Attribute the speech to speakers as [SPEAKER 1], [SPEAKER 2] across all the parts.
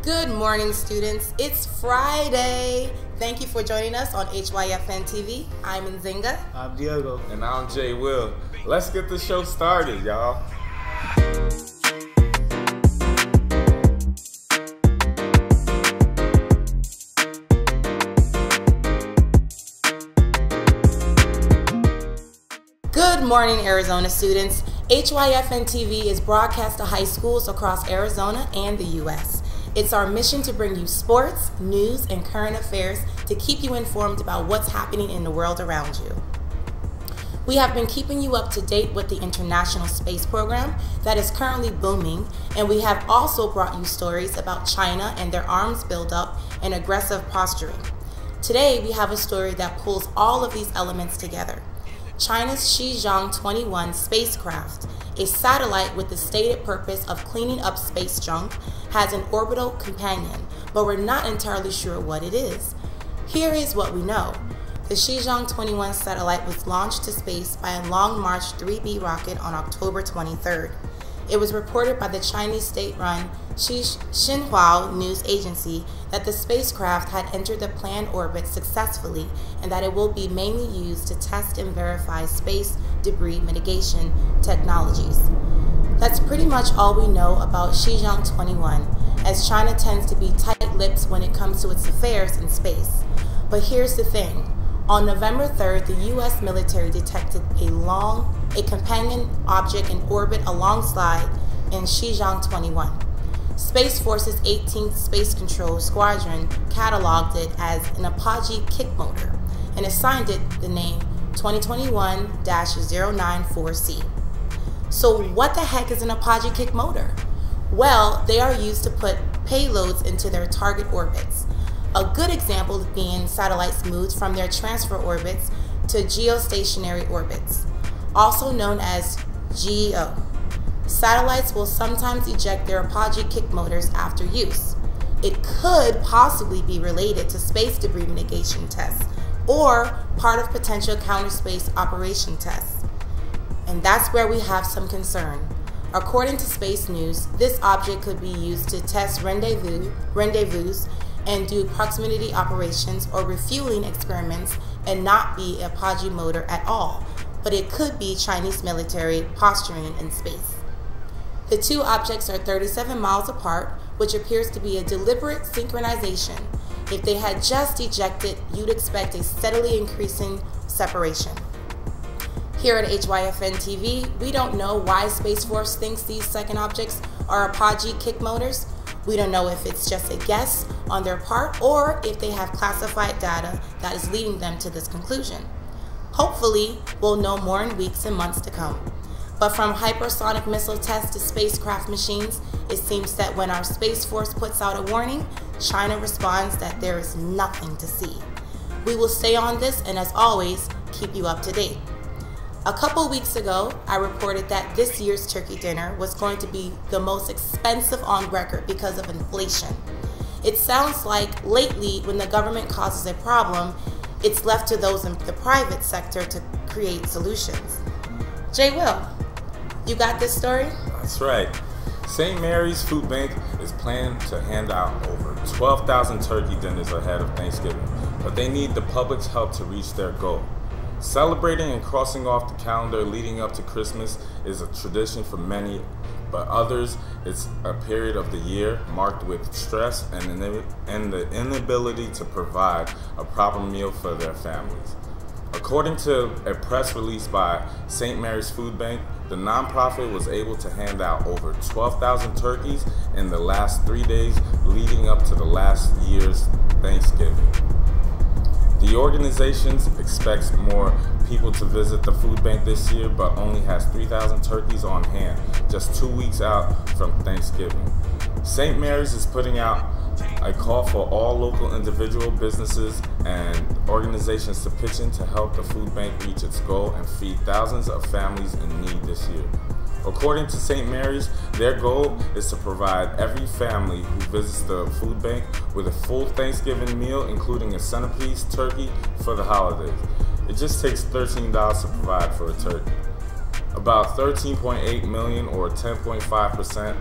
[SPEAKER 1] Good morning, students. It's Friday. Thank you for joining us on HYFNTV. I'm Nzinga.
[SPEAKER 2] I'm Diego.
[SPEAKER 3] And I'm Jay Will. Let's get the show started, y'all.
[SPEAKER 1] Good morning, Arizona students. HYFNTV is broadcast to high schools across Arizona and the U.S. It's our mission to bring you sports, news, and current affairs to keep you informed about what's happening in the world around you. We have been keeping you up to date with the International Space Program that is currently booming, and we have also brought you stories about China and their arms buildup and aggressive posturing. Today, we have a story that pulls all of these elements together. China's HYFN-21 spacecraft, a satellite with the stated purpose of cleaning up space junk, has an orbital companion, but we're not entirely sure what it is. Here is what we know. The HYFN-21 satellite was launched to space by a Long March 3B rocket on October 23rd. It was reported by the Chinese state-run Xinhua news agency that the spacecraft had entered the planned orbit successfully and that it will be mainly used to test and verify space debris mitigation technologies. That's pretty much all we know about HYFN-21, as China tends to be tight-lipped when it comes to its affairs in space. But here's the thing. On November 3rd, the U.S. military detected a companion object in orbit alongside in HYFN-21. Space Force's 18th Space Control Squadron cataloged it as an apogee kick motor and assigned it the name 2021-094C. So what the heck is an apogee kick motor? Well, they are used to put payloads into their target orbits. A good example being satellites moved from their transfer orbits to geostationary orbits, also known as GEO. Satellites will sometimes eject their apogee kick motors after use. It could possibly be related to space debris mitigation tests or part of potential counter space operation tests. And that's where we have some concern. According to Space News, this object could be used to test rendezvous and do proximity operations or refueling experiments and not be an apogee motor at all, but it could be Chinese military posturing in space. The two objects are 37 miles apart, which appears to be a deliberate synchronization. If they had just ejected, you'd expect a steadily increasing separation. Here at HYFN-TV, we don't know why Space Force thinks these second objects are apogee kick motors. We don't know if it's just a guess on their part or if they have classified data that is leading them to this conclusion. Hopefully, we'll know more in weeks and months to come. But from hypersonic missile tests to spacecraft machines, it seems that when our Space Force puts out a warning, China responds that there is nothing to see. We will stay on this and, as always, keep you up to date. A couple weeks ago, I reported that this year's turkey dinner was going to be the most expensive on record because of inflation. It sounds like lately, when the government causes a problem, it's left to those in the private sector to create solutions. Jay Will, you got this story?
[SPEAKER 3] That's right. St. Mary's Food Bank is planning to hand out over 12,000 turkey dinners ahead of Thanksgiving, but they need the public's help to reach their goal. Celebrating and crossing off the calendar leading up to Christmas is a tradition for many, but others it's a period of the year marked with stress and the inability to provide a proper meal for their families. According to a press release by St. Mary's Food Bank, the nonprofit was able to hand out over 12,000 turkeys in the last 3 days leading up to the last year's Thanksgiving. The organization expects more people to visit the food bank this year, but only has 3,000 turkeys on hand, just 2 weeks out from Thanksgiving. St. Mary's is putting out a call for all local individual businesses and organizations to pitch in to help the food bank reach its goal and feed thousands of families in need this year. According to St. Mary's, their goal is to provide every family who visits the food bank with a full Thanksgiving meal, including a centerpiece turkey for the holidays. It just takes $13 to provide for a turkey. About 13.8 million or 10.5%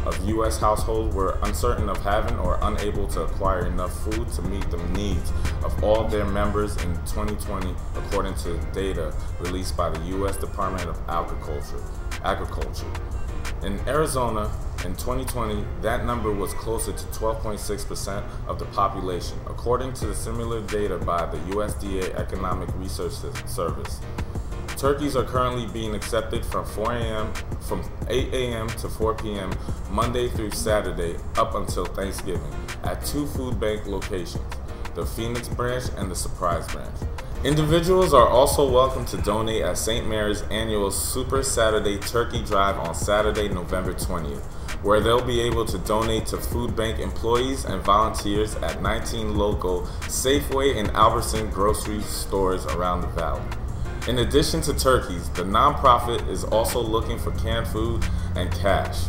[SPEAKER 3] of U.S. households were uncertain of having or unable to acquire enough food to meet the needs of all their members in 2020, according to data released by the U.S. Department of Agriculture. In Arizona, in 2020, that number was closer to 12.6% of the population, according to the similar data by the USDA Economic Research Service. Turkeys are currently being accepted from 8 a.m. to 4 p.m. Monday through Saturday up until Thanksgiving at 2 food bank locations, the Phoenix branch and the Surprise branch. Individuals are also welcome to donate at St. Mary's annual Super Saturday Turkey Drive on Saturday, November 20th, where they'll be able to donate to food bank employees and volunteers at 19 local Safeway and Albertson grocery stores around the valley. In addition to turkeys, the nonprofit is also looking for canned food and cash.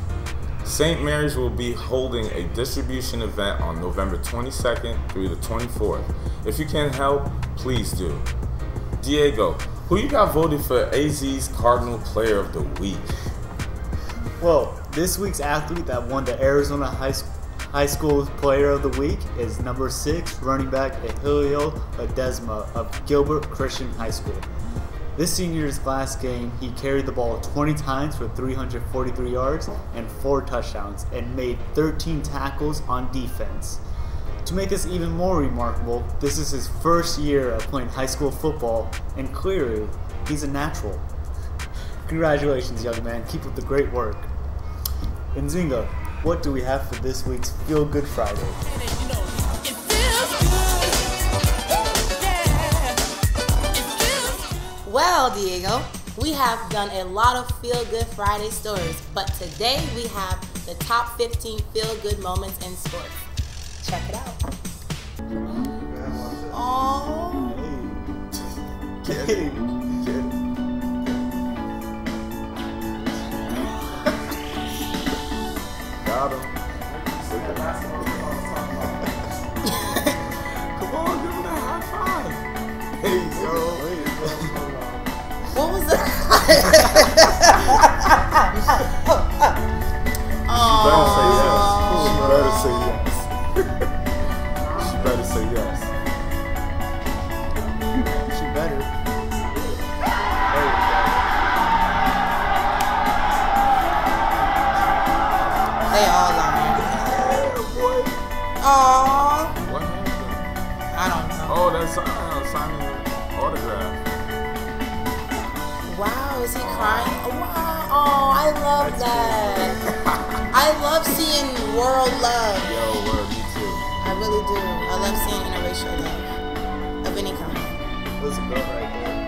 [SPEAKER 3] St. Mary's will be holding a distribution event on November 22nd through the 24th. If you can help, please do. Diego, who you got voted for AZ's Cardinal Player of the Week?
[SPEAKER 2] Well, this week's athlete that won the Arizona High School Player of the Week is number 6 running back Ahilio Ledesma of Gilbert Christian High School. This senior's last game, he carried the ball 20 times for 343 yards and 4 touchdowns and made 13 tackles on defense. To make this even more remarkable, this is his first year of playing high school football, and clearly, he's a natural. Congratulations, young man. Keep up the great work. And Zinga, what do we have for this week's Feel Good Friday?
[SPEAKER 1] Well, Diego, we have done a lot of Feel Good Friday stories, but today we have the top 15 feel good moments in sports. Check it out. Oh.
[SPEAKER 2] Hey.
[SPEAKER 3] Got him. Come on, give him that high five. Hey, yo.
[SPEAKER 1] What was that?
[SPEAKER 3] She better say yes. She better say yes.
[SPEAKER 2] She better.
[SPEAKER 1] They all lying.
[SPEAKER 3] Yeah, boy.
[SPEAKER 1] Aww.
[SPEAKER 3] What happened?
[SPEAKER 1] I don't know.
[SPEAKER 3] Oh, that's signing an autograph.
[SPEAKER 1] Wow, is he crying? Oh, wow. Oh, I love that. I love seeing world love.
[SPEAKER 3] Yo, word, me too.
[SPEAKER 1] I really do. I love seeing interracial love of any kind.
[SPEAKER 2] That's a girl right there.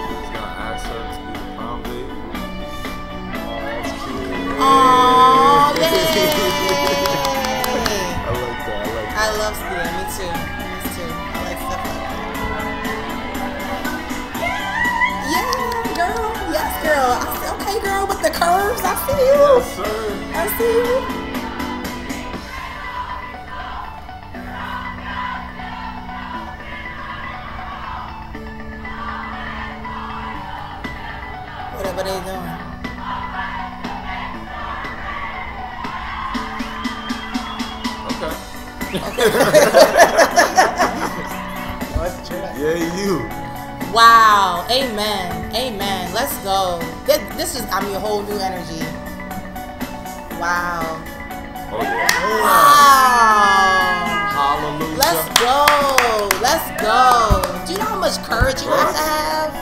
[SPEAKER 3] He's gonna ask her to be the prom date.
[SPEAKER 2] Oh, that's cute.
[SPEAKER 1] Aww, yay!
[SPEAKER 2] I like that.
[SPEAKER 1] I love yeah, me too. Me too. I like stuff like that. Yeah, girl. Yes, girl. I said, okay, girl, with the curves. I see you.
[SPEAKER 3] Yes, sir.
[SPEAKER 1] I see you. What are they doing?
[SPEAKER 3] Yeah, you.
[SPEAKER 1] Wow. Amen. Amen. Let's go. This is, I mean, a whole new energy. Wow.
[SPEAKER 3] Oh, yeah.
[SPEAKER 1] Wow.
[SPEAKER 3] Hallelujah.
[SPEAKER 1] Let's go. Let's go. Do you know how much courage you have to have?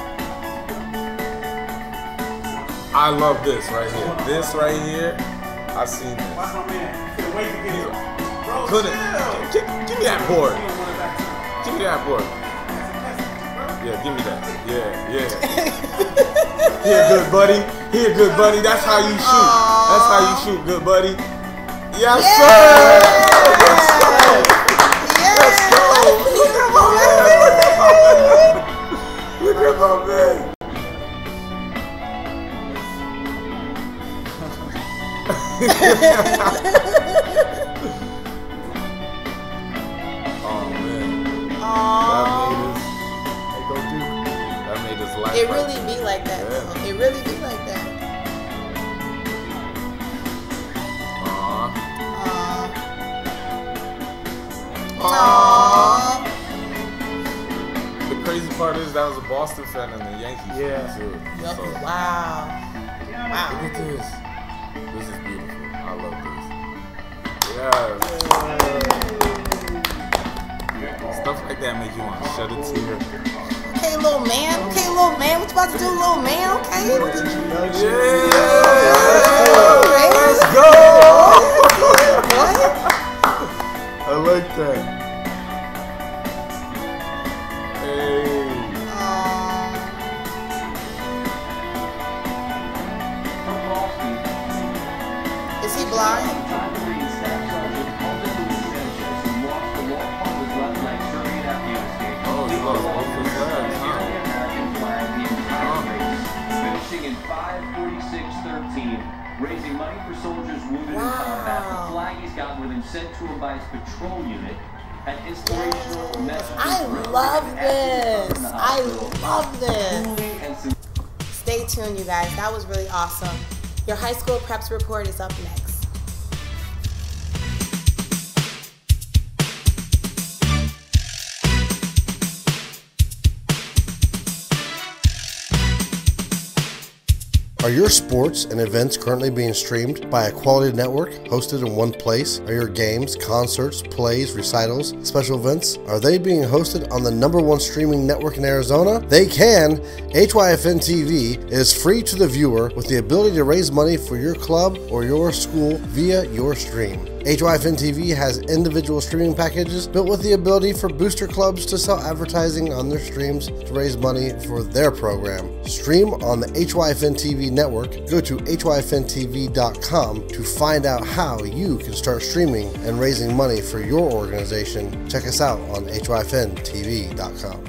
[SPEAKER 3] I love this right here. This right here, I've seen this.
[SPEAKER 4] Watch my man. Can't wait to get it. Bro,
[SPEAKER 3] Couldn't. Give me that board. Give me that board. Yeah, give me that. Yeah. Here, good buddy. Here, good buddy. That's how you shoot. That's how you shoot, good buddy. Yes, sir. Yes, sir. Let's go. Look at my man. Oh man. That made his life.
[SPEAKER 1] It really be like that.
[SPEAKER 3] Yeah.
[SPEAKER 1] Though. It really be like that. Aww.
[SPEAKER 3] The crazy part is that was a Boston fan and a Yankees fan too.
[SPEAKER 1] Yup.
[SPEAKER 3] So,
[SPEAKER 1] Wow. Wow.
[SPEAKER 3] look at this. This is beautiful. I love this. Stuff like that make you want to shed a tear.
[SPEAKER 1] Okay, little man. Okay, little man. What you about to do, little man? Okay.
[SPEAKER 3] Yeah.
[SPEAKER 1] Let's
[SPEAKER 3] go.
[SPEAKER 1] What?
[SPEAKER 2] I like that.
[SPEAKER 1] Is he blind?
[SPEAKER 3] Oh, he lost both his legs, huh?
[SPEAKER 5] Finishing in 5:46:13, raising money for soldiers wounded in combat. The flag he's got with him sent to him by his patrol unit. An inspirational message.
[SPEAKER 1] I love this. I love this. Stay tuned, you guys. That was really awesome. Your high school preps report is up next.
[SPEAKER 6] Are your sports and events currently being streamed by a quality network hosted in one place? Are your games, concerts, plays, recitals, special events, are they being hosted on the #1 streaming network in Arizona? They can. HYFNTV is free to the viewer with the ability to raise money for your club or your school via your stream. HYFNTV has individual streaming packages built with the ability for booster clubs to sell advertising on their streams to raise money for their program. Stream on the HYFNTV network. Go to HYFNTV.com to find out how you can start streaming and raising money for your organization. Check us out on HYFNTV.com.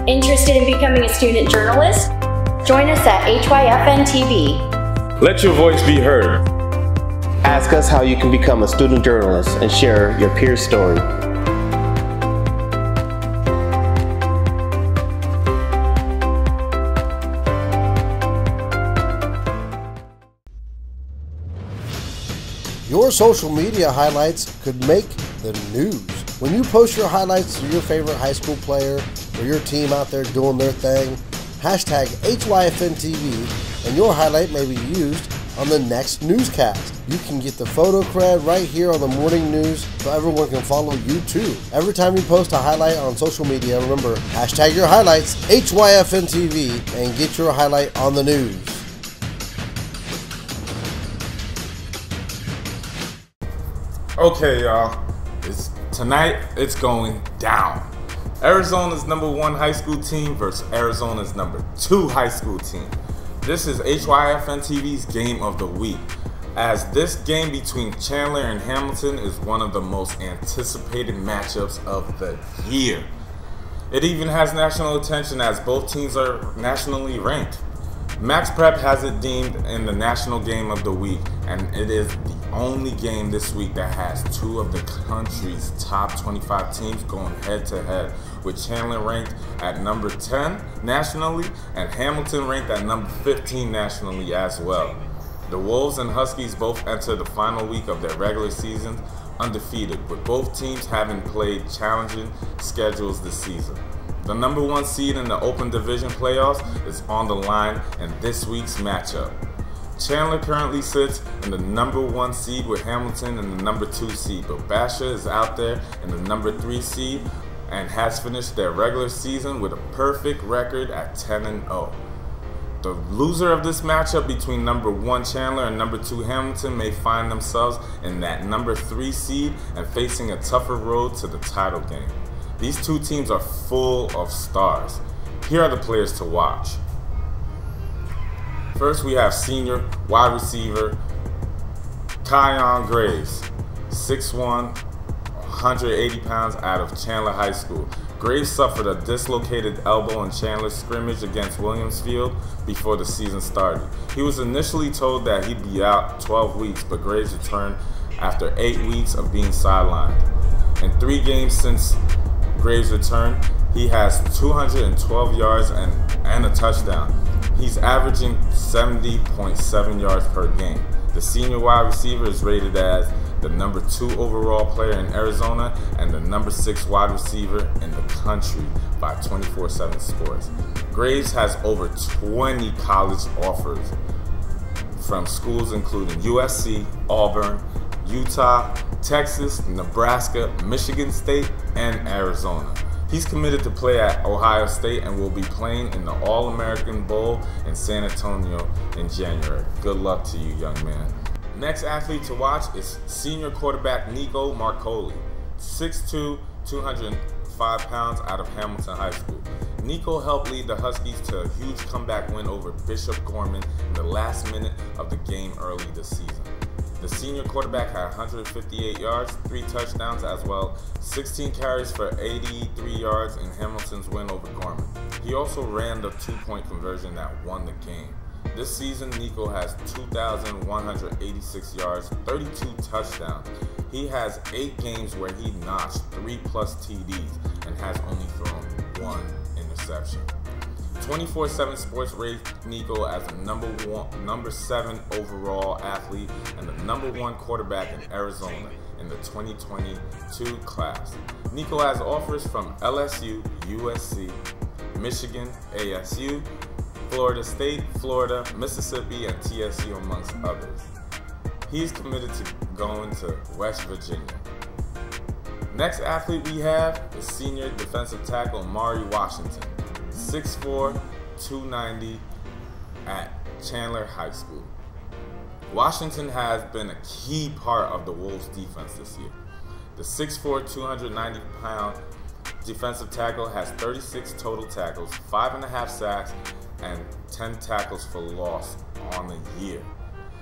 [SPEAKER 7] Interested in becoming a student journalist? Join us at HYFNTV.
[SPEAKER 3] Let your voice be heard.
[SPEAKER 8] Ask us how you can become a student journalist and share your peer's story.
[SPEAKER 6] Your social media highlights could make the news. When you post your highlights to your favorite high school player or your team out there doing their thing, hashtag HYFNTV, and your highlight may be used on the next newscast. You can get the photo cred right here on the morning news so everyone can follow you too. Every time you post a highlight on social media, remember, hashtag your highlights, HYFNTV, and get your highlight on the news.
[SPEAKER 3] Okay, y'all. Tonight, it's going down. Arizona's #1 high school team versus Arizona's #2 high school team. This is HYFNTV's Game of the Week, as this game between Chandler and Hamilton is one of the most anticipated matchups of the year. It even has national attention as both teams are nationally ranked. Max Prep has it deemed in the National Game of the Week, and it is the only game this week that has two of the country's top 25 teams going head to head, with Chandler ranked at number 10 nationally and Hamilton ranked at number 15 nationally as well. The Wolves and Huskies both enter the final week of their regular season undefeated, with both teams having played challenging schedules this season. The #1 seed in the Open Division playoffs is on the line in this week's matchup. Chandler currently sits in the #1 seed with Hamilton in the #2 seed, but Basha is out there in the #3 seed and has finished their regular season with a perfect record at 10-0. The loser of this matchup between #1 Chandler and #2 Hamilton may find themselves in that #3 seed and facing a tougher road to the title game. These two teams are full of stars. Here are the players to watch. First, we have senior wide receiver Kyon Graves, 6'1", 180 pounds, out of Chandler High School. Graves suffered a dislocated elbow in Chandler's scrimmage against Williamsfield before the season started. He was initially told that he'd be out 12 weeks, but Graves returned after 8 weeks of being sidelined. In 3 games since Graves' return, he has 212 yards and a touchdown. He's averaging 70.7 yards per game. The senior wide receiver is rated as the number 2 overall player in Arizona and the number 6 wide receiver in the country by 24/7 Sports. Graves has over 20 college offers from schools including USC, Auburn, Utah, Texas, Nebraska, Michigan State, and Arizona. He's committed to play at Ohio State and will be playing in the All-American Bowl in San Antonio in January. Good luck to you, young man. Next athlete to watch is senior quarterback Nico Marcoli, 6'2", 205 pounds out of Hamilton High School. Nico helped lead the Huskies to a huge comeback win over Bishop Gorman in the last minute of the game early this season. The senior quarterback had 158 yards, 3 touchdowns, as well 16 carries for 83 yards in Hamilton's win over Gorman. He also ran the 2-point conversion that won the game. This season, Nico has 2,186 yards, 32 touchdowns. He has 8 games where he notched 3+ TDs and has only thrown 1 interception. 24/7 Sports rated Nico as the number 7 overall athlete and the number 1 quarterback in Arizona in the 2022 class. Nico has offers from LSU, USC, Michigan, ASU, Florida State, Florida, Mississippi, and TSU, amongst others. He's committed to going to West Virginia. Next athlete we have is senior defensive tackle Mari Washington, 6'4", 290 at Chandler High School. Washington has been a key part of the Wolves defense this year. The 6'4", 290-pound defensive tackle has 36 total tackles, 5.5 sacks, and 10 tackles for loss on the year.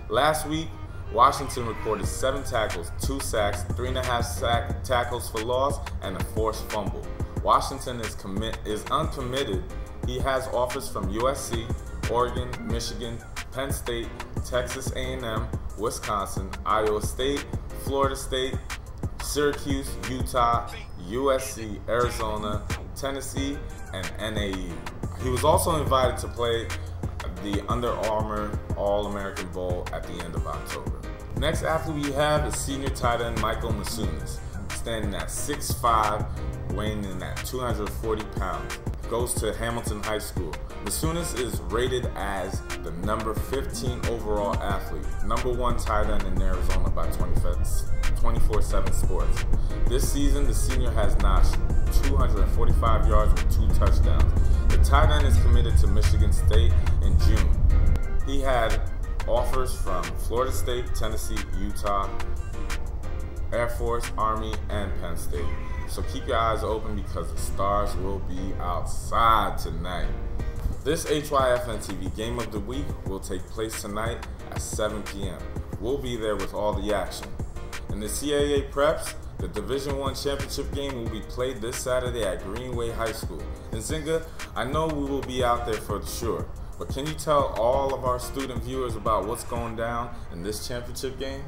[SPEAKER 3] Last week, Washington recorded 7 tackles, 2 sacks, 3.5 tackles for loss, and a forced fumble. Washington is uncommitted. He has offers from USC, Oregon, Michigan, Penn State, Texas A&M, Wisconsin, Iowa State, Florida State, Syracuse, Utah, USC, Arizona, Tennessee, and NAU. He was also invited to play the Under Armour All-American Bowl at the end of October. Next athlete we have is senior tight end Michael Masunis, standing at 6'5", weighing in at 240 pounds. Goes to Hamilton High School. Masunis is rated as the number 15 overall athlete, number 1 tight end in Arizona by 24/7 Sports. This season, the senior has notched 245 yards with 2 touchdowns. The tight end is committed to Michigan State in June. He had offers from Florida State, Tennessee, Utah, Air Force, Army, and Penn State. So keep your eyes open because the stars will be outside tonight. This HYFNTV Game of the Week will take place tonight at 7 p.m. We'll be there with all the action. In the CAA Preps, the Division I championship game will be played this Saturday at Greenway High School. And Zinga, I know we will be out there for sure, but can you tell all of our student viewers about what's going down in this championship game?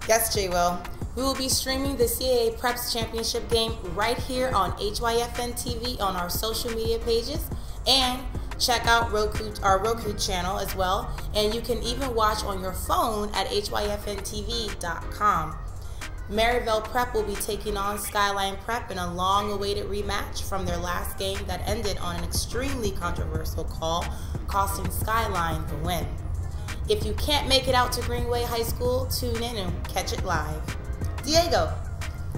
[SPEAKER 1] Yes, J-Will. We will be streaming the CAA Preps Championship game right here on HYFNTV on our social media pages, and check out our Roku channel as well, and you can even watch on your phone at HYFNTV.com. Maryville Prep will be taking on Skyline Prep in a long-awaited rematch from their last game that ended on an extremely controversial call, costing Skyline the win. If you can't make it out to Greenway High School, tune in and catch it live. Diego,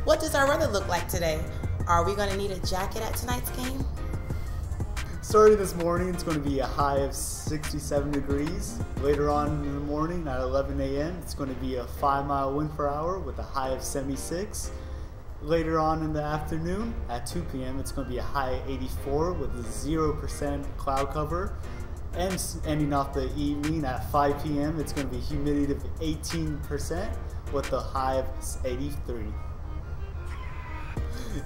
[SPEAKER 1] what does our weather look like today? Are we going to need a jacket at tonight's game?
[SPEAKER 2] Starting this morning, it's going to be a high of 67 degrees. Later on in the morning at 11 a.m., it's going to be a 5-mile wind per hour with a high of 76. Later on in the afternoon at 2 p.m., it's going to be a high of 84 with a 0% cloud cover. And ending off the evening at 5 p.m., it's going to be humidity of 18% with a high of 83.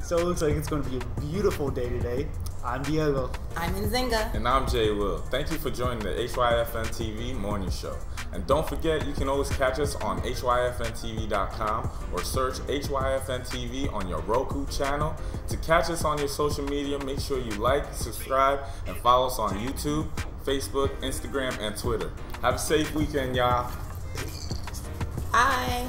[SPEAKER 2] So it looks like it's going to be a beautiful day today. I'm Diego.
[SPEAKER 1] I'm Nzinga.
[SPEAKER 3] And I'm Jay Will. Thank you for joining the HYFN TV morning show. And don't forget, you can always catch us on HYFNTV.com or search HYFNTV on your Roku channel. To catch us on your social media, make sure you like, subscribe, and follow us on YouTube, Facebook, Instagram, and Twitter. Have a safe weekend, y'all.
[SPEAKER 1] Bye.